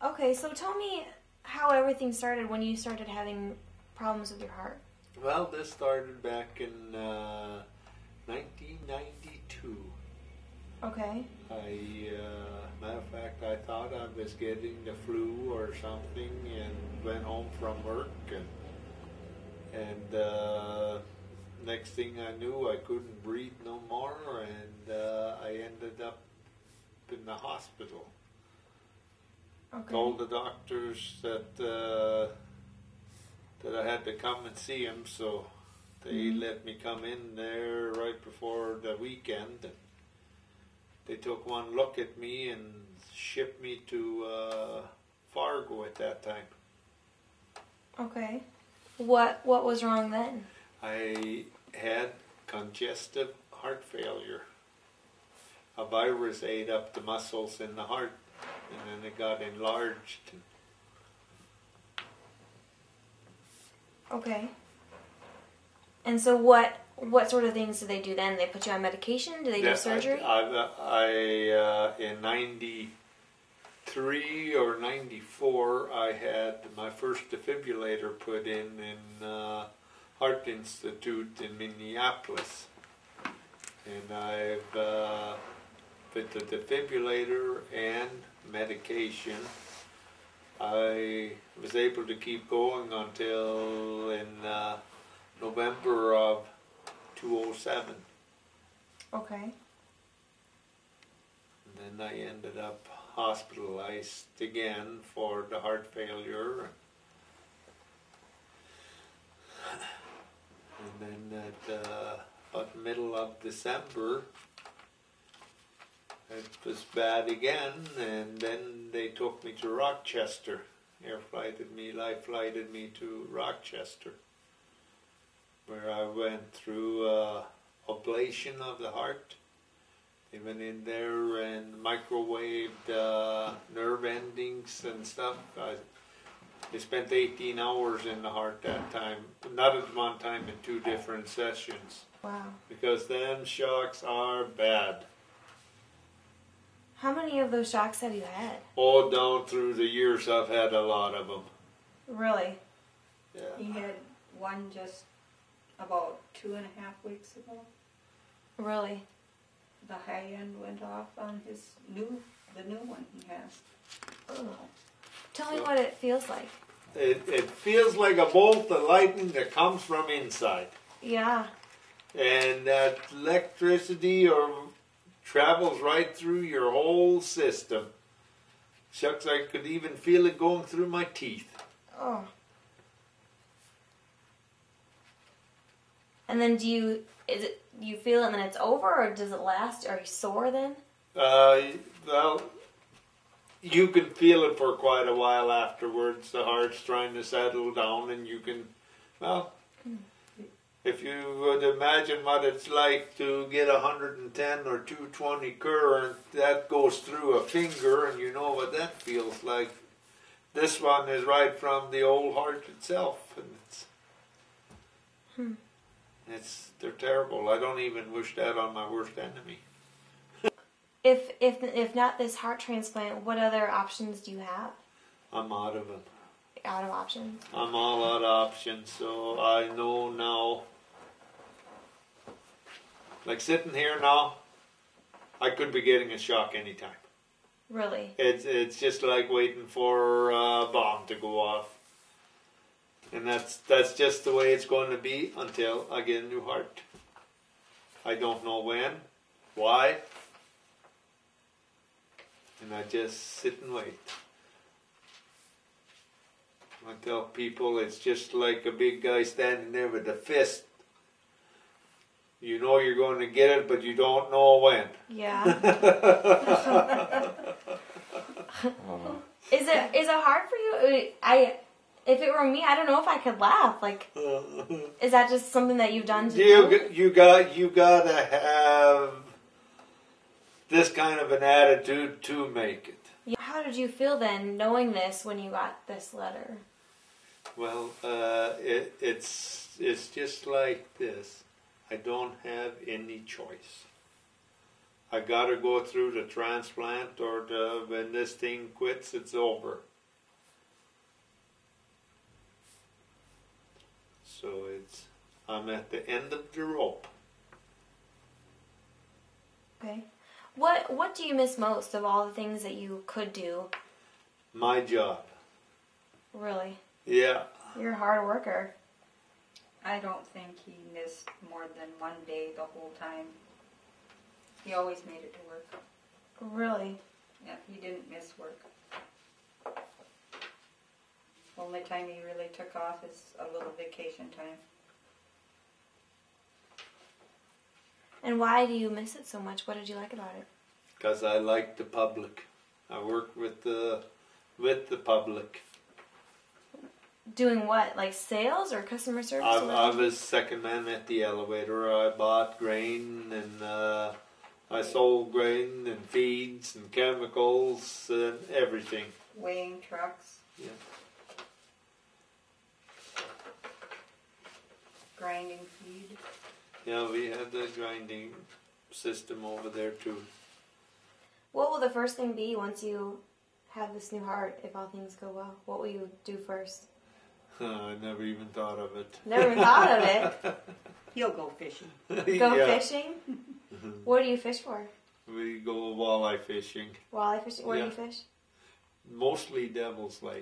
Okay, so tell me how everything started when you started having problems with your heart. Well, this started back in 1992. Okay. Matter of fact, I thought I was getting the flu or something, and went home from work, and next thing I knew, I couldn't breathe no more, and I ended up in the hospital. Okay. Told the doctors that that I had to come and see him, so they let me come in there right before the weekend. They took one look at me and shipped me to Fargo at that time. Okay. What was wrong then? I had congestive heart failure. A virus ate up the muscles in the heart, and then it got enlarged. Okay. And so what sort of things do they do then? They put you on medication? Do they do surgery? In 93 or 94, I had my first defibrillator put in Heart Institute in Minneapolis. And I've with the defibrillator and medication, I was able to keep going until in November of 2007. Okay. And then I ended up hospitalized again for the heart failure. And then at about middle of December, it was bad again, and then they took me to Rochester. Life flighted me to Rochester, where I went through ablation of the heart. They went in there and microwaved nerve endings and stuff. They spent 18 hours in the heart that time, not at one time, in 2 different sessions. Wow. Because them shocks are bad. How many of those shocks have you had? All down through the years, I've had a lot of them. Really? Yeah. He had one just about 2.5 weeks ago. Really? The high end went off on the new one he has. Oh. Tell me what it feels like. It feels like a bolt of lightning that comes from inside. Yeah. And that electricity travels right through your whole system. Shucks, I could even feel it going through my teeth. Oh. And then do you feel it and then it's over, or does it last? Are you sore then? Well, you can feel it for quite a while afterwards. The heart's trying to settle down, and you can, well, if you would imagine what it's like to get 110 or 220 current, that goes through a finger, and you know what that feels like. This one is right from the old heart itself, and they're terrible. I don't even wish that on my worst enemy. If not this heart transplant, what other options do you have? I'm out of them. Out of options. I'm all out of options, so I know now. Like sitting here now, I could be getting a shock anytime. Really? It's just like waiting for a bomb to go off. And that's just the way it's going to be until I get a new heart. I don't know when, why, and I just sit and wait. I tell people it's just like a big guy standing there with a fist. You know you're going to get it, but you don't know when. Yeah. Is it hard for you? If it were me, I don't know if I could laugh. Like, is that just something that you've done to do? You gotta have this kind of an attitude to make it. How did you feel then, knowing this, when you got this letter? Well, it's just like this. I don't have any choice. I gotta go through the transplant, or when this thing quits, it's over. So I'm at the end of the rope. Okay. What do you miss most of all the things that you could do? My job. Really? Yeah. You're a hard worker. I don't think he missed more than one day the whole time. He always made it to work. Really? Yeah, he didn't miss work. Only time he really took off is a little vacation time. And why do you miss it so much? What did you like about it? Because I like the public. I work with the public. Doing what? Like sales or customer service? I was second man at the elevator. I bought grain and I sold grain and feeds and chemicals and everything. Weighing trucks. Yeah. Grinding feed. Yeah, we had the grinding system over there too. What will the first thing be once you have this new heart, if all things go well? What will you do first? I never even thought of it. Never thought of it. He'll go fishing. Go fishing? What do you fish for? We go walleye fishing. Walleye fishing? Where do you fish? Mostly Devil's Lake.